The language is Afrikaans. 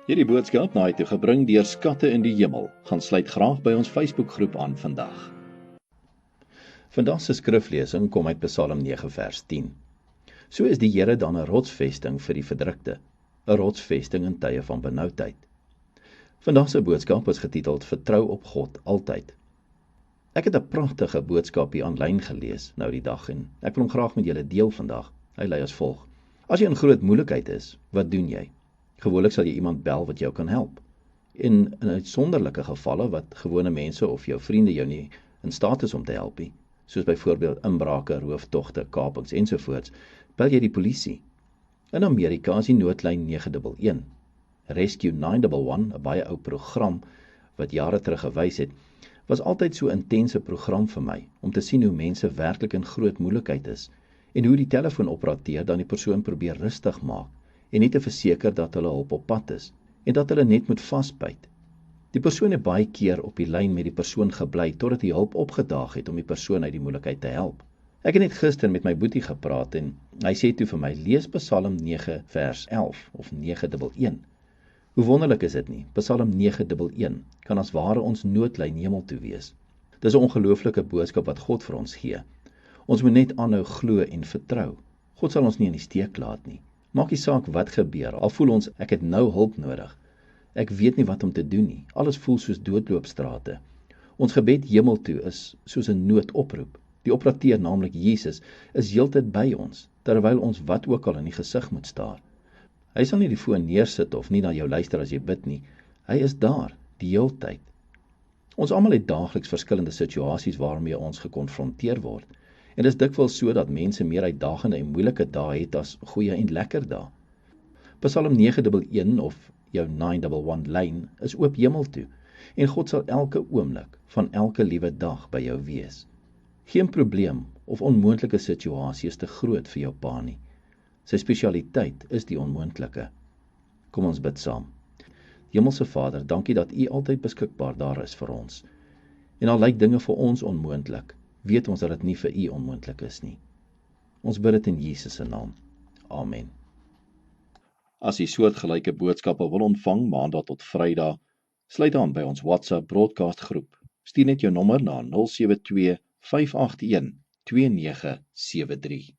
Hierdie boodskap na jou toe gebring deur Skatte in die Hemel. Gaan sluit graag by ons Facebookgroep aan vandag. Vandag se skriflesing kom uit Psalm 9 vers 10. So is die Here dan 'n rotsvesting vir die verdrukte, 'n rotsvesting in tye van benoudheid. Vandag se boodskap is getiteld Vertrou op God altyd. Ek het 'n pragtige boodskap hier aanlyn gelees nou die dag en ek wil hom graag met julle deel vandag. Hy lui as volg: As jy in groot moeilikheid is, wat doen jy? Gewoonlik sal jy iemand bel wat jou kan help. En in uitsonderlike gevalle wat gewone mense of jou vriende jou nie in staat is om te help nie, soos byvoorbeeld inbrake, rooftogte, kapings ensovoorts, bel jy die polisie. In Amerika is die noodlyn 911. Rescue 911, 'n baie ou program wat jare terug gewys het, was altyd so 'n intense program vir my, om te sien hoe mense werklik in groot moeilikheid is, en hoe die telefoonoperateur dan die persoon probeer rustig maak, en net te verseker dat hulle hulp op pad is, en dat hulle net moet vasbyt. Die persoon het baie keer op die lyn met die persoon gebly, totdat die hulp opgedaag het om die persoon uit die moeilikheid te help. Ek het net gister met my boetie gepraat, en hy sê toe vir my, lees Psalm 9 vers 11, of 911. Hoe wonderlik is dit nie? Psalm 911 kan as ware ons noodlyn hemel toe wees. Dis 'n ongelooflike boodskap wat God vir ons gee. Ons moet net aanhou glo en vertrou. God sal ons nie in die steek laat nie. Maak nie saak wat gebeur, al voel ons, ek het nou hulp nodig. Ek weet nie wat om te doen nie. Alles voel soos doodloopstrate. Ons gebed hemel toe is soos 'n noodoproep. Die operateur, naamlik Jesus, is heeltyd by ons, terwyl ons wat ook al in die gesig moet staar. Hy sal nie die foon neersit of nie na jou luister as jy bid nie. Hy is daar, die heeltyd. Ons almal het daagliks verskillende situasies waarmee ons gekonfronteer word. En dit is dikwels so dat mense meer uitdagende en moeilike dae het as goeie en lekker dae. Psalm 911 of jou 911 lyn is oop hemel toe, en God sal elke oomblik van elke liewe dag by jou wees. Geen probleem of onmoontlike situasie is te groot vir jou pa nie. Sy spesialiteit is die onmoontlike. Kom ons bid saam. Hemelse Vader, dankie dat U altyd beskikbaar daar is vir ons. En al lyk dinge vir ons onmoontlik, weet ons dat dit nie vir U onmoontlik is nie. Ons bid dit in Jesus se naam. Amen. As U soortgelyke boodskappe wil ontvang Maandag tot Vrydag, sluit aan by ons WhatsApp broadcast groep. Stuur net jou nommer na 072 581 2973.